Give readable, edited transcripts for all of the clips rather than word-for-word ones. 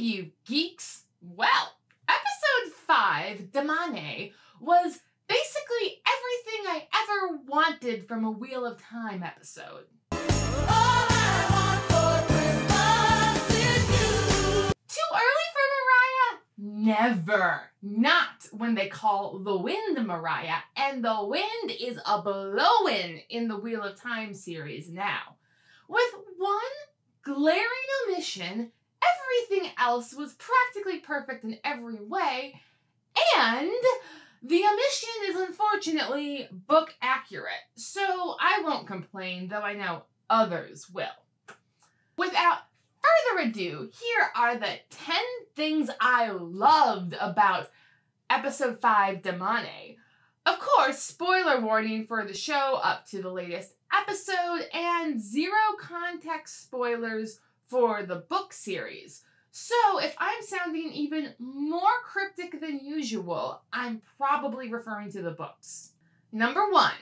you geeks! Well, episode 5, Damane, was basically everything I ever wanted from a Wheel of Time episode. Too early for Mariah? Never. Not when they call the wind Mariah, and the wind is a blowin' in the Wheel of Time series now. With one glaring omission, everything else was practically perfect in every way, and the omission is unfortunately book accurate, so I won't complain, though I know others will. Without further ado, here are the 10 things I loved about episode 5, Damane. Of course, spoiler warning for the show up to the latest episode, and zero context spoilers for the book series. So if I'm sounding even more cryptic than usual, I'm probably referring to the books. Number 1.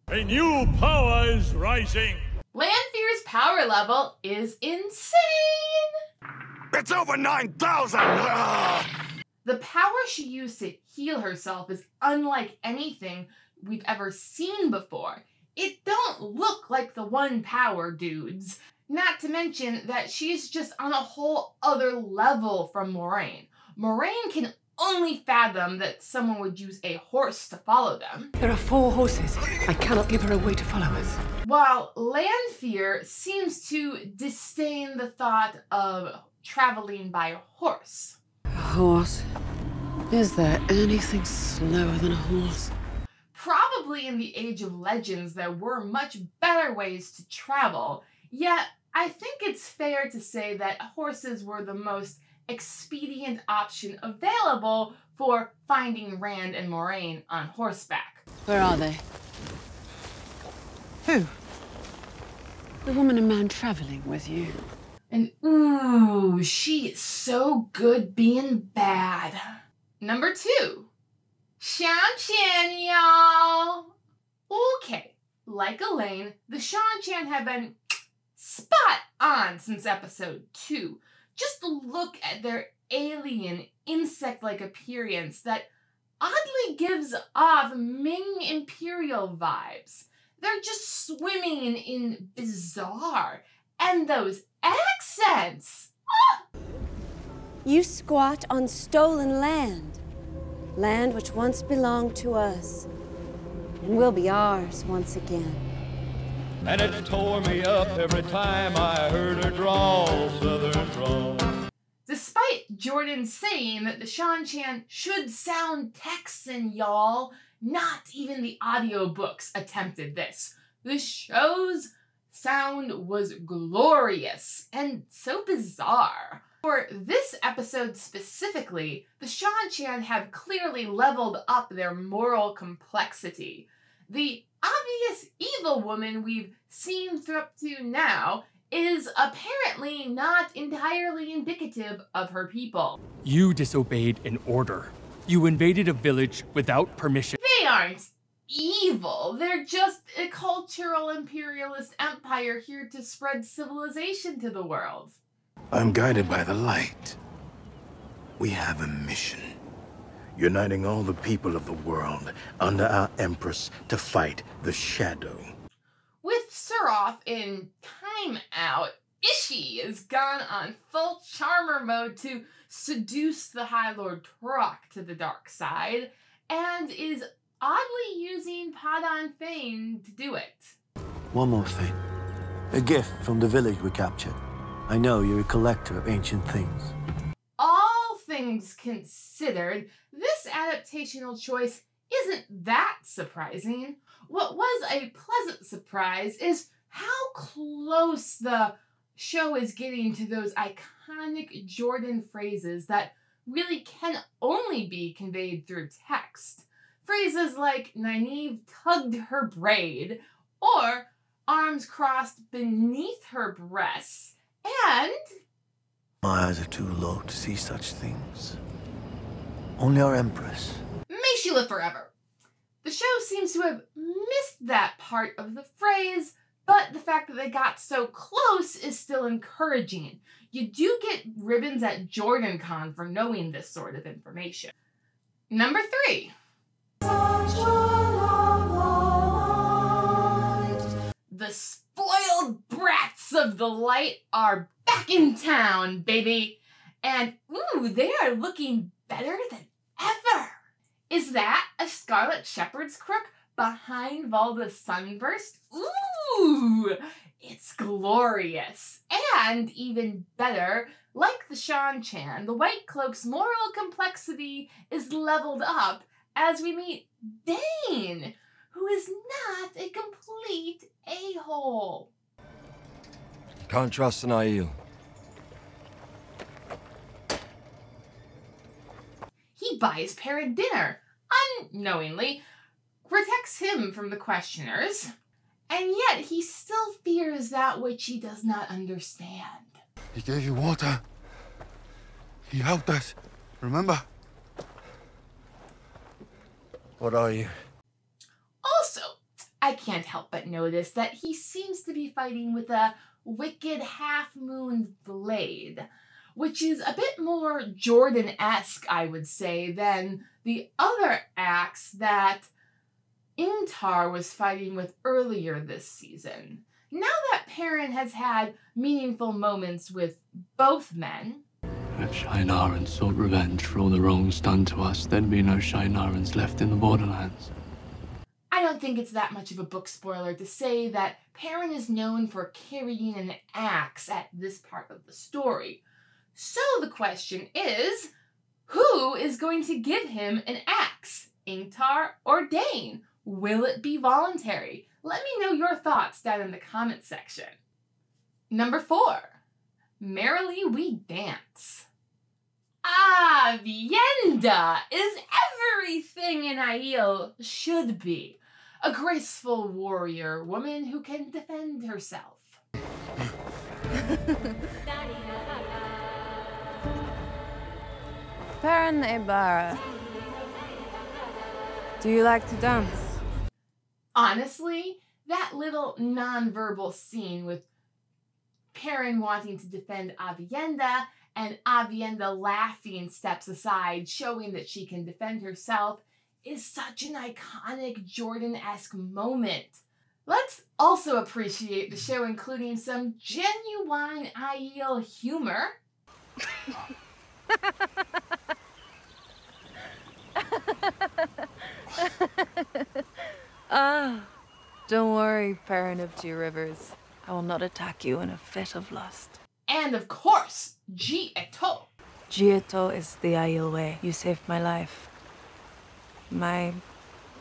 A new power is rising. Lanfear's power level is insane! It's over 9,000! The power she used to heal herself is unlike anything we've ever seen before. It don't look like the one power dudes. Not to mention that she's just on a whole other level from Moraine. Moraine can only fathom that someone would use a horse to follow them. There are 4 horses. I cannot give her a way to follow us. While Lanfear seems to disdain the thought of traveling by horse. A horse? Is there anything slower than a horse? Probably in the Age of Legends there were much better ways to travel, yet I think it's fair to say that horses were the most expedient option available for finding Rand and Moraine on horseback. Where are they? Who? The woman and man traveling with you. And ooh, she is so good being bad. Number 2. Shan-Chan, y'all! Okay, like Elaine, the Shan-Chan have been spot on since episode 2. Just look at their alien, insect-like appearance that oddly gives off Ming Imperial vibes. They're just swimming in bizarre. And those accents! Ah! You squat on stolen land. Land which once belonged to us and will be ours once again. And it tore me up every time I heard her drawl, southern drawl. Despite Jordan saying that the Shan-Chan should sound Texan, y'all, not even the audiobooks attempted this. The show's sound was glorious and so bizarre. For this episode specifically, the Shan-Chan have clearly leveled up their moral complexity. The obvious evil woman we've seen up to now is apparently not entirely indicative of her people. You disobeyed an order. You invaded a village without permission. They aren't evil. They're just a cultural imperialist empire here to spread civilization to the world. I'm guided by the light. We have a mission. Uniting all the people of the world under our Empress to fight the Shadow. With Suroth in timeout, Ishii is gone on full charmer mode to seduce the High Lord Turok to the dark side, and is oddly using Padan Fane to do it. One more thing. A gift from the village we captured. I know you're a collector of ancient things. All things considered, this adaptational choice isn't that surprising. What was a pleasant surprise is how close the show is getting to those iconic Jordan phrases that really can only be conveyed through text. Phrases like Nynaeve tugged her braid, or arms crossed beneath her breasts, and My eyes are too low to see such things. Only our Empress. may she live forever. The show seems to have missed that part of the phrase, But the fact that they got so close is still encouraging. You do get ribbons at JordanCon for knowing this sort of information. Number 3. The spoiled brats of the light are back in town, baby. And, ooh, they are looking better than ever. Is that a Scarlet Shepherd's crook behind Valda's sunburst? Ooh, it's glorious. And even better, like the Shan-Chan, the White Cloak's moral complexity is leveled up as we meet Dane, who is not a complete a-hole. Can't trust an Aiel. He buys Perrin dinner, unknowingly, protects him from the questioners, and yet he still fears that which he does not understand. He gave you water. He helped us. Remember? What are you? Also, I can't help but notice that he seems to be fighting with a wicked half-moon blade, which is a bit more Jordan-esque, I would say, than the other axe that Ingtar was fighting with earlier this season. Now that Perrin has had meaningful moments with both men, if Shynarans sought revenge for all the wrongs done to us, there'd be no Shynarans left in the Borderlands. I don't think it's that much of a book spoiler to say that Perrin is known for carrying an axe at this part of the story. So the question is, who is going to give him an axe? Ingtar or Dane? Will it be voluntary? Let me know your thoughts down in the comment section. Number 4. Merrily We Dance. Avienda is everything an Aiel should be. A graceful warrior woman who can defend herself. Perrin Ebara, do you like to dance? Honestly, that little non-verbal scene with Perrin wanting to defend Avienda and Avienda laughing steps aside, showing that she can defend herself, is such an iconic Jordan-esque moment. Let's also appreciate the show including some genuine Aiel humor. Don't worry, Perrin of Two Rivers. I will not attack you in a fit of lust. And of course, Jieto. Jieto is the Aiel way. You saved my life. My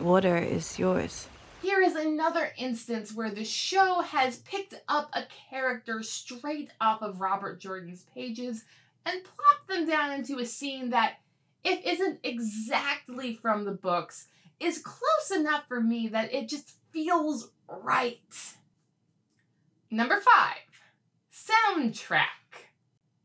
water is yours. Here is another instance where the show has picked up a character straight off of Robert Jordan's pages and plopped them down into a scene that, if isn't exactly from the books, is close enough for me that it just feels right. Number 5. Soundtrack.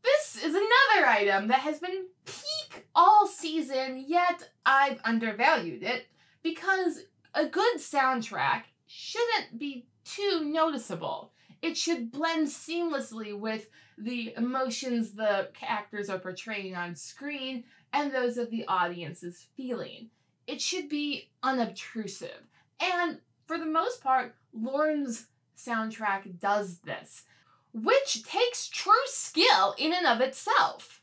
This is another item that has been peak all season, yet I've undervalued it, because a good soundtrack shouldn't be too noticeable. It should blend seamlessly with the emotions the actors are portraying on screen and those of the audience is feeling. It should be unobtrusive. And for the most part, Lauren's soundtrack does this, which takes true skill in and of itself.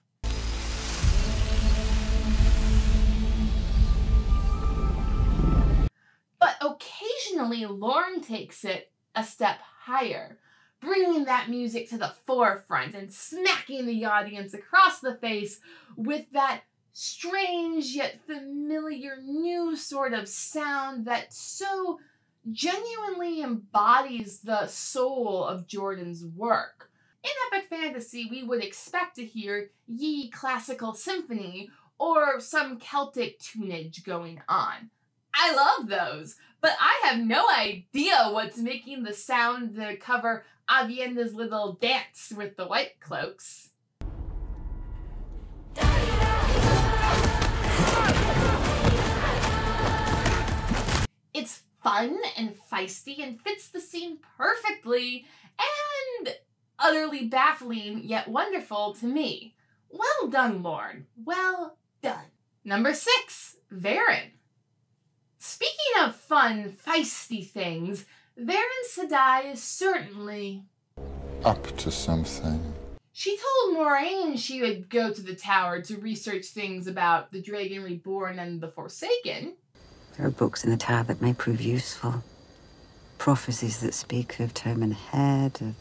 But occasionally, Lauren takes it a step higher, bringing that music to the forefront and smacking the audience across the face with that strange yet familiar new sort of sound that so genuinely embodies the soul of Jordan's work. In epic fantasy, we would expect to hear Yi classical symphony or some Celtic tunage going on. I love those, but I have no idea what's making the sound to cover Avienda's little dance with the White Cloaks. It's fun and feisty and fits the scene perfectly and utterly baffling yet wonderful to me. Well done, Lorne. Well done. Number 6, Varen. Speaking of fun, feisty things, Varen Sedai is certainly up to something. She told Moraine she would go to the tower to research things about the Dragon Reborn and the Forsaken. There are books in the tower that may prove useful. Prophecies that speak of Termin Head, of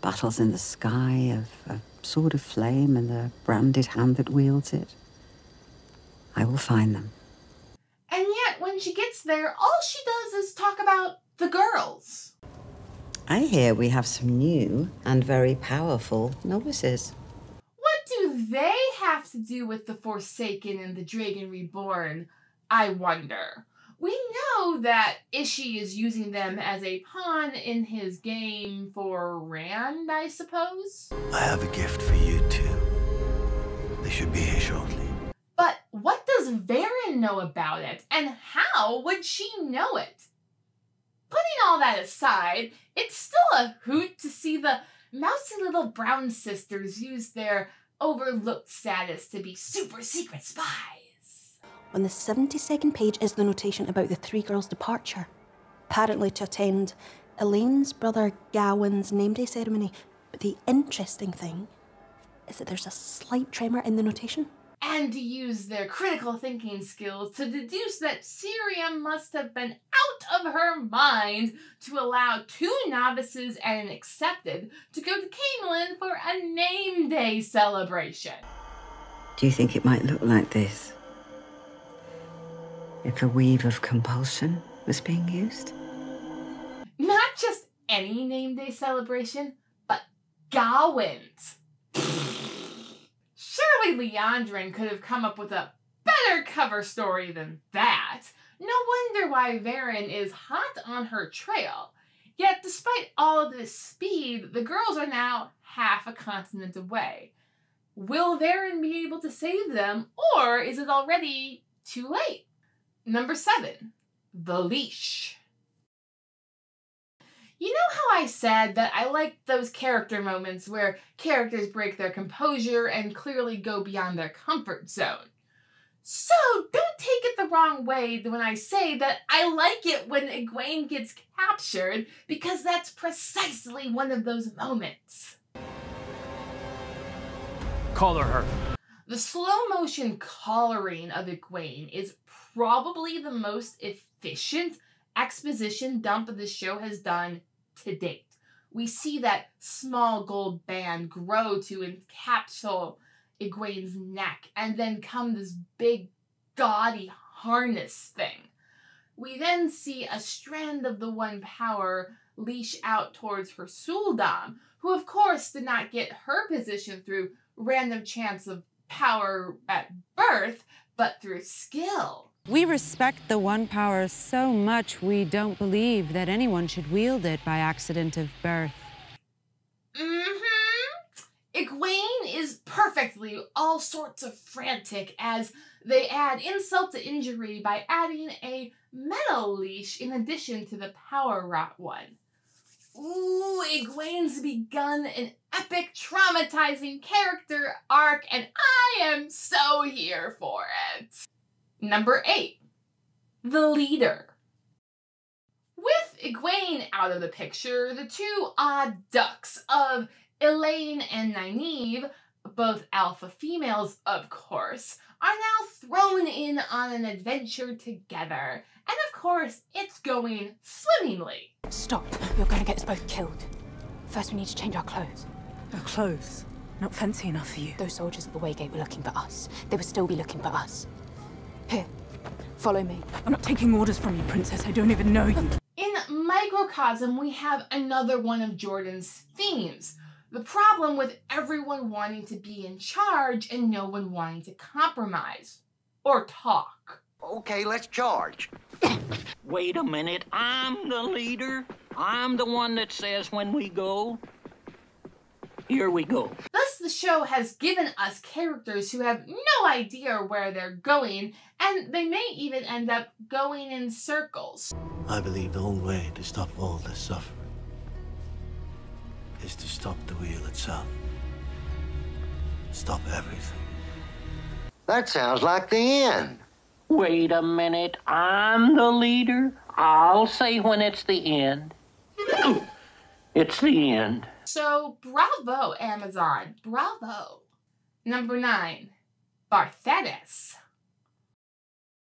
battles in the sky, of a sword of flame and the branded hand that wields it. I will find them. And yet, when she gets there, all she does is talk about the girls. I hear we have some new and very powerful novices. What do they have to do with the Forsaken and the Dragon Reborn, I wonder? We know that Ishii is using them as a pawn in his game for Rand, I suppose? I have a gift for you too. They should be here shortly. But what does Varen know about it, and how would she know it? Putting all that aside, it's still a hoot to see the mousy little brown sisters use their overlooked status to be super secret spies. On the 72nd page is the notation about the 3 girls' departure, apparently to attend Elaine's brother Gawain's name day ceremony. But the interesting thing is that there's a slight tremor in the notation. And to use their critical thinking skills to deduce that Syria must have been out of her mind to allow 2 novices and an accepted to go to Camelin for a name day celebration. Do you think it might look like this? If a weave of compulsion was being used? Not just any name day celebration, but Gawain's. Surely Leandrin could have come up with a better cover story than that. No wonder why Varen is hot on her trail. Yet despite all of this speed, the girls are now half a continent away. Will Varen be able to save them, or is it already too late? Number 7, the leash. You know how I said that I like those character moments where characters break their composure and clearly go beyond their comfort zone? So don't take it the wrong way when I say that I like it when Egwene gets captured, because that's precisely one of those moments. Collar her. The slow motion collaring of Egwene is probably the most efficient exposition dump this show has done to date. We see that small gold band grow to encapsulate Egwene's neck, and then come this big, gaudy harness thing. We then see a strand of the One Power leash out towards her Suldam, who of course did not get her position through random chance of power at birth, but through skill. We respect the One Power so much we don't believe that anyone should wield it by accident of birth. Egwene is perfectly all sorts of frantic as they add insult to injury by adding a metal leash in addition to the power rot one. Ooh, Egwene's begun an epic, traumatizing character arc, and I am so here for it. Number 8, the leader. With Egwene out of the picture, the 2 odd ducks of Elaine and Nynaeve, both alpha females of course, are now thrown in on an adventure together. And of course, it's going swimmingly. Stop. You're going to get us both killed. First, we need to change our clothes. Our clothes? Not fancy enough for you. Those soldiers at the Waygate were looking for us. They would still be looking for us. Here, follow me. I'm not taking orders from you, Princess. I don't even know you. In Microcosm, we have another one of Jordan's themes. The problem with everyone wanting to be in charge and no one wanting to compromise. Or talk. Okay, let's charge. Wait a minute, I'm the leader. I'm the one that says when we go. Here we go. Thus, the show has given us characters who have no idea where they're going, and they may even end up going in circles. I believe the only way to stop all this suffering is to stop the wheel itself. Stop everything. That sounds like the end. Wait a minute, I'm the leader. I'll say when it's the end. It's the end. So, bravo, Amazon. Bravo. Number 9. Barthanes.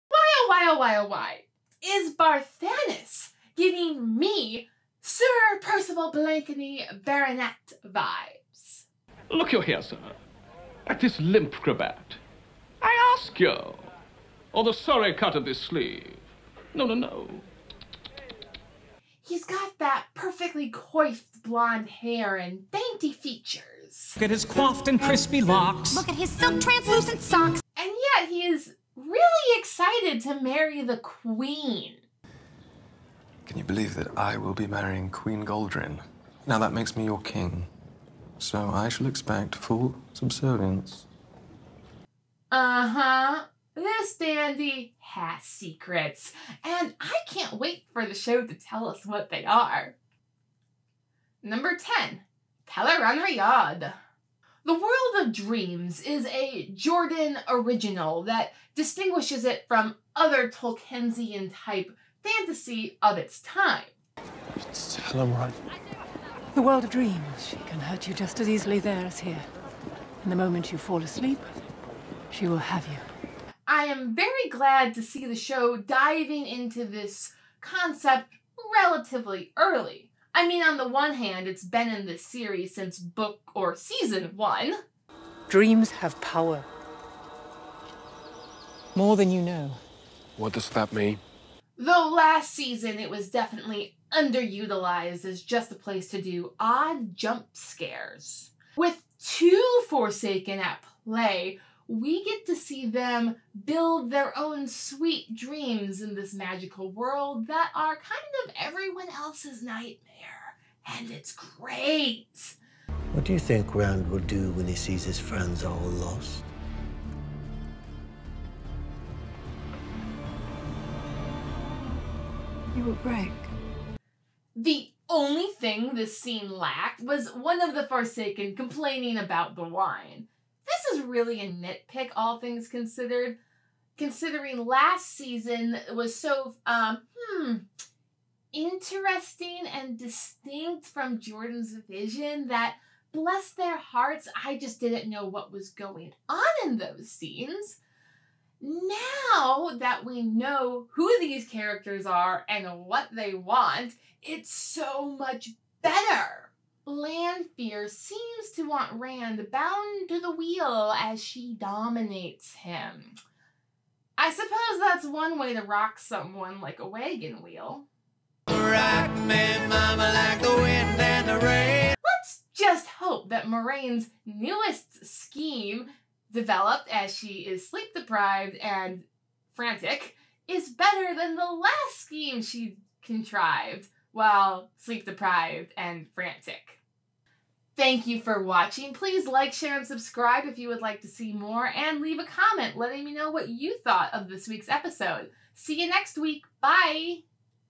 Why, oh, why, oh, why, oh, why? Is Barthanes giving me Sir Percival Blakeney Baronet vibes? Look you here, sir. At this limp cravat. I ask you. Or the sorry cut of this sleeve. No, no, no. He's got that perfectly coiffed blonde hair and dainty features. Look at his coiffed and crispy locks. Look at his silk translucent socks. And yet he is really excited to marry the Queen. Can you believe that I will be marrying Queen Goldrin? Now that makes me your king. So I shall expect full subservience. Uh-huh. This dandy has secrets, and I can't wait for the show to tell us what they are. Number 10. Teleran Riyadh. The World of Dreams is a Jordan original that distinguishes it from other Tolkiensian-type fantasy of its time. Tell him right. The world of dreams. She can hurt you just as easily there as here. And the moment you fall asleep, she will have you. I am very glad to see the show diving into this concept relatively early. I mean, on the one hand, it's been in this series since book or season 1. Dreams have power. More than you know. What does that mean? Though last season it was definitely underutilized as just a place to do odd jump scares. With 2 Forsaken at play, we get to see them build their own sweet dreams in this magical world that are kind of everyone else's nightmare. And it's great. What do you think Rand will do when he sees his friends all lost? You will break. The only thing this scene lacked was one of the Forsaken complaining about the wine. This is really a nitpick, all things considered, considering last season was so, interesting and distinct from Jordan's vision that, bless their hearts, I just didn't know what was going on in those scenes. Now that we know who these characters are and what they want, it's so much better. Lanfear seems to want Rand bound to the wheel as she dominates him. I suppose that's one way to rock someone like a wagon wheel. Rock me, mama, like the wind and the rain. Let's just hope that Moraine's newest scheme, developed as she is sleep-deprived and frantic, is better than the last scheme she contrived while sleep-deprived and frantic. Thank you for watching. Please like, share, and subscribe if you would like to see more, and leave a comment letting me know what you thought of this week's episode. See you next week. Bye!